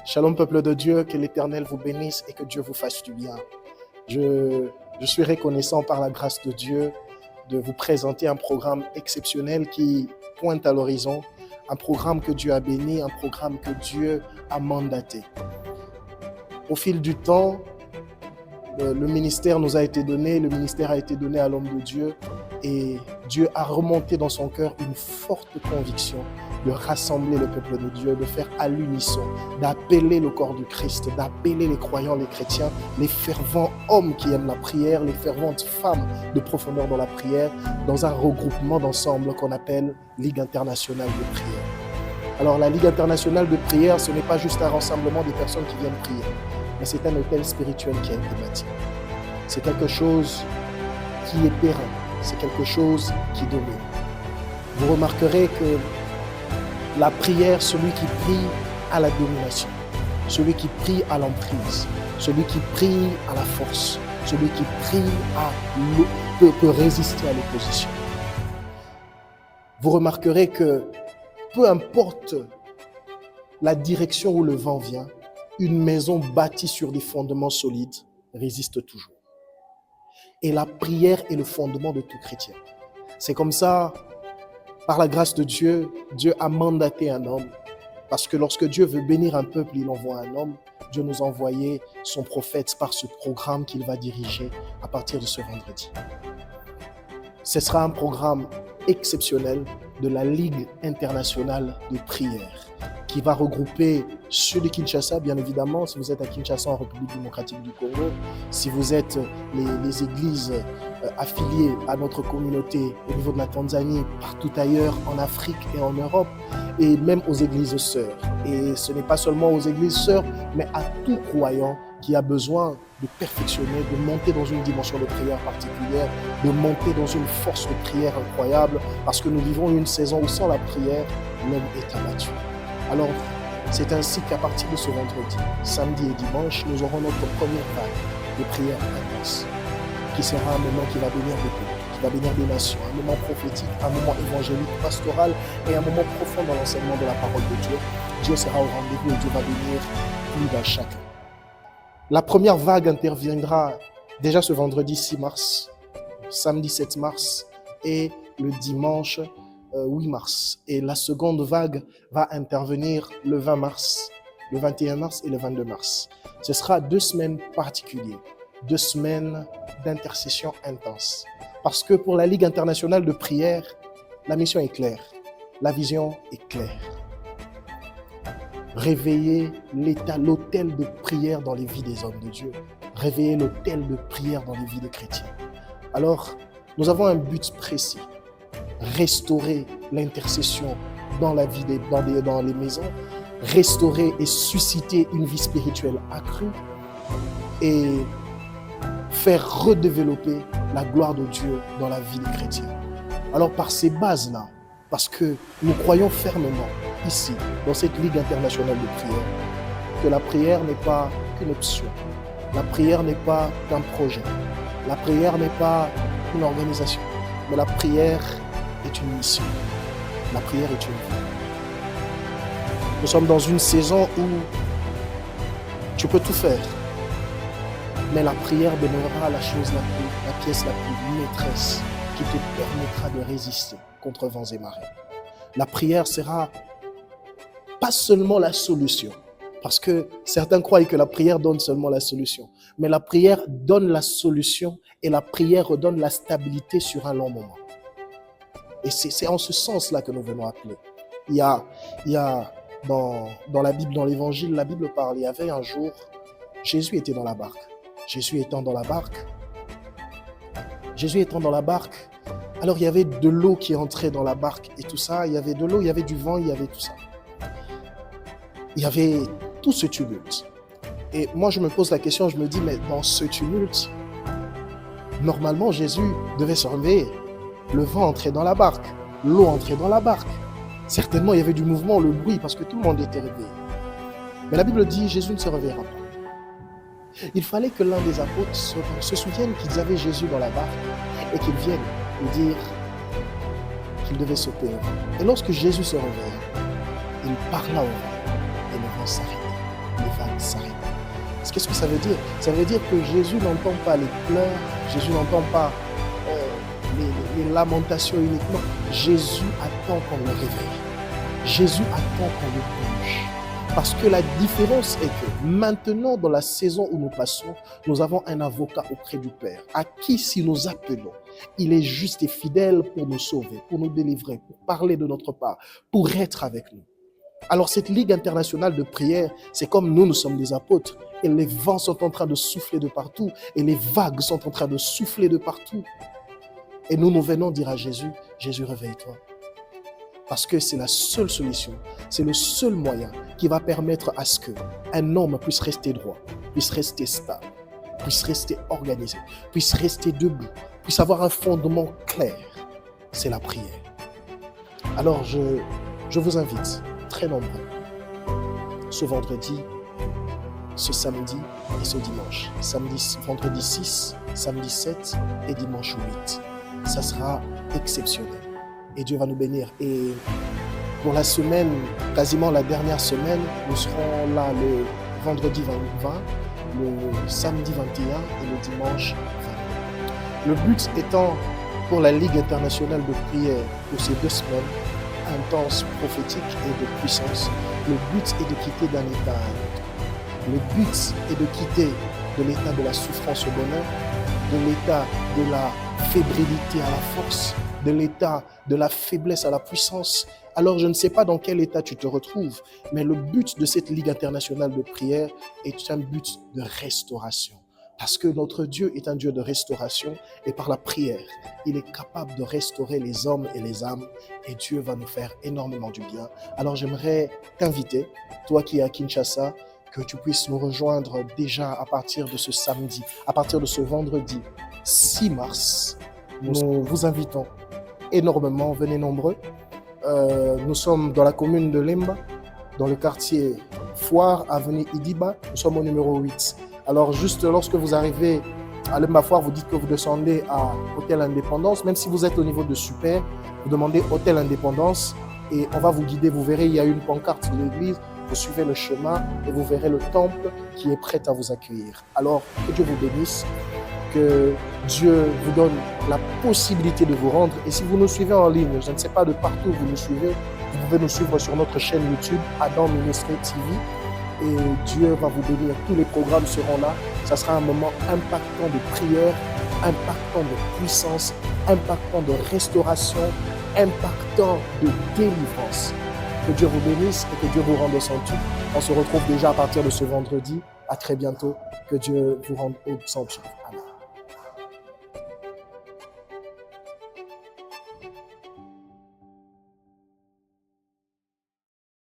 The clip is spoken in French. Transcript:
Shalom peuple de Dieu, que l'Éternel vous bénisse et que Dieu vous fasse du bien. Je suis reconnaissant par la grâce de Dieu de vous présenter un programme exceptionnel qui pointe à l'horizon, un programme que Dieu a béni, un programme que Dieu a mandaté. Au fil du temps, le ministère nous a été donné, le ministère a été donné à l'homme de Dieu et Dieu a remonté dans son cœur une forte conviction de rassembler le peuple de Dieu, de faire à l'unisson, d'appeler le corps du Christ, d'appeler les croyants, les chrétiens, les fervents hommes qui aiment la prière, les ferventes femmes de profondeur dans la prière, dans un regroupement d'ensemble qu'on appelle Ligue internationale de prière. Alors la Ligue internationale de prière, ce n'est pas juste un rassemblement des personnes qui viennent prier, mais c'est un hôtel spirituel qui a été bâti. C'est quelque chose qui est périn, c'est quelque chose qui domine. Vous remarquerez que la prière, celui qui prie à la domination, celui qui prie à l'emprise, celui qui prie à la force, celui qui prie peut résister à l'opposition. Vous remarquerez que peu importe la direction où le vent vient, une maison bâtie sur des fondements solides résiste toujours. Et la prière est le fondement de tout chrétien. C'est comme ça, par la grâce de Dieu, Dieu a mandaté un homme. Parce que lorsque Dieu veut bénir un peuple, il envoie un homme. Dieu nous a envoyé son prophète par ce programme qu'il va diriger à partir de ce vendredi. Ce sera un programme exceptionnel de la Ligue internationale de prière qui va regrouper ceux de Kinshasa, bien évidemment, si vous êtes à Kinshasa en République démocratique du Congo, si vous êtes les églises affiliées à notre communauté au niveau de la Tanzanie, partout ailleurs en Afrique et en Europe, et même aux églises sœurs. Et ce n'est pas seulement aux églises sœurs, mais à tout croyant qui a besoin de perfectionner, de monter dans une dimension de prière particulière, de monter dans une force de prière incroyable, parce que nous vivons une saison où sans la prière, l'homme est abattu. Alors, c'est ainsi qu'à partir de ce vendredi, samedi et dimanche, nous aurons notre première vague de prière intense, qui sera un moment qui va bénir des peuples, qui va bénir des nations, un moment prophétique, un moment évangélique, pastoral et un moment profond dans l'enseignement de la parole de Dieu. Dieu sera au rendez-vous et Dieu va bénir plus d'un chacun. La première vague interviendra déjà ce vendredi 6 mars, samedi 7 mars et le dimanche 8 mars. Et la seconde vague va intervenir le 20 mars, le 21 mars et le 22 mars. Ce sera 2 semaines particulières, 2 semaines d'intercession intense. Parce que pour la Ligue internationale de prière, la mission est claire, la vision est claire. Réveiller l'autel de prière dans les vies des hommes de Dieu. Réveiller l'autel de prière dans les vies des chrétiens. Alors, nous avons un but précis. Restaurer l'intercession dans la vie dans les maisons, restaurer et susciter une vie spirituelle accrue et faire redévelopper la gloire de Dieu dans la vie des chrétiens. Alors par ces bases-là, parce que nous croyons fermement ici, dans cette Ligue internationale de prière, que la prière n'est pas qu'une option, la prière n'est pas qu'un projet, la prière n'est pas une organisation, mais la prière est une mission. La prière est une vie. Nous sommes dans une saison où tu peux tout faire, mais la prière demeurera la pièce la plus maîtresse qui te permettra de résister contre vents et marées. La prière sera pas seulement la solution, parce que certains croient que la prière donne seulement la solution, mais la prière donne la solution et la prière redonne la stabilité sur un long moment. Et c'est en ce sens-là que nous venons appeler. Il y a dans la Bible, dans l'Évangile, la Bible parle. Il y avait un jour, Jésus était dans la barque. Jésus étant dans la barque, alors il y avait de l'eau qui entrait dans la barque et tout ça. Il y avait de l'eau, il y avait du vent, il y avait tout ça. Il y avait tout ce tumulte. Et moi, je me pose la question, je me dis, mais dans ce tumulte, normalement, Jésus devait se réveiller. Le vent entrait dans la barque, l'eau entrait dans la barque. Certainement, il y avait du mouvement, le bruit, parce que tout le monde était réveillé. Mais la Bible dit, Jésus ne se réveillera pas. Il fallait que l'un des apôtres se souvienne qu'ils avaient Jésus dans la barque et qu'ils viennent lui dire qu'il devait sauter au vent. Et lorsque Jésus se réveille, il parla au vent et le vent s'arrêta. les vagues s'arrêtent. Qu'est-ce que ça veut dire? Ça veut dire que Jésus n'entend pas les pleurs, Jésus n'entend pas les lamentations uniquement. Jésus attend qu'on le réveille. Jésus attend qu'on le bouge. Parce que la différence est que maintenant, dans la saison où nous passons, nous avons un avocat auprès du Père, à qui, si nous appelons, il est juste et fidèle pour nous sauver, pour nous délivrer, pour parler de notre part, pour être avec nous. Alors cette Ligue internationale de prière, c'est comme nous sommes des apôtres, et les vents sont en train de souffler de partout, et les vagues sont en train de souffler de partout. Et nous venons dire à Jésus, Jésus, réveille-toi. Parce que c'est la seule solution, c'est le seul moyen qui va permettre à ce qu'un homme puisse rester droit, puisse rester stable, puisse rester organisé, puisse rester debout, puisse avoir un fondement clair. C'est la prière. Alors je vous invite, très nombreux, ce vendredi, ce samedi et ce dimanche. Vendredi 6, samedi 7 et dimanche 8. Ça sera exceptionnel. Et Dieu va nous bénir. Et pour la semaine, quasiment la dernière semaine, nous serons là le vendredi 20, le samedi 21 et le dimanche 20. Le but étant, pour la Ligue internationale de prière, pour ces 2 semaines, intense, prophétique et de puissance, le but est de quitter d'un état à un autre. Le but est de quitter de l'état de la souffrance au bonheur, de l'état de la fébrilité à la force, de l'état de la faiblesse à la puissance. Alors je ne sais pas dans quel état tu te retrouves, mais le but de cette Ligue internationale de prière est un but de restauration. Parce que notre Dieu est un Dieu de restauration et par la prière, il est capable de restaurer les hommes et les âmes et Dieu va nous faire énormément du bien. Alors j'aimerais t'inviter, toi qui es à Kinshasa, que tu puisses nous rejoindre déjà à partir de ce samedi, à partir de ce vendredi 6 mars. Nous vous invitons énormément, venez nombreux. Nous sommes dans la commune de Lemba, dans le quartier Foire, avenue Idiba. Nous sommes au numéro 8. Alors juste lorsque vous arrivez à Lemba Foire, vous dites que vous descendez à Hôtel Indépendance. Même si vous êtes au niveau de Super, vous demandez Hôtel Indépendance et on va vous guider. Vous verrez, il y a une pancarte de l'église. Vous suivez le chemin et vous verrez le temple qui est prêt à vous accueillir. Alors que Dieu vous bénisse. Que Dieu vous donne la possibilité de vous rendre. Et si vous nous suivez en ligne, je ne sais pas de partout où vous nous suivez, vous pouvez nous suivre sur notre chaîne YouTube, Adam Ministry TV. Et Dieu va vous bénir. Tous les programmes seront là. Ça sera un moment impactant de prière, impactant de puissance, impactant de restauration, impactant de délivrance. Que Dieu vous bénisse et que Dieu vous rende au centuple. On se retrouve déjà à partir de ce vendredi. À très bientôt. Que Dieu vous rende au centuple. Amen.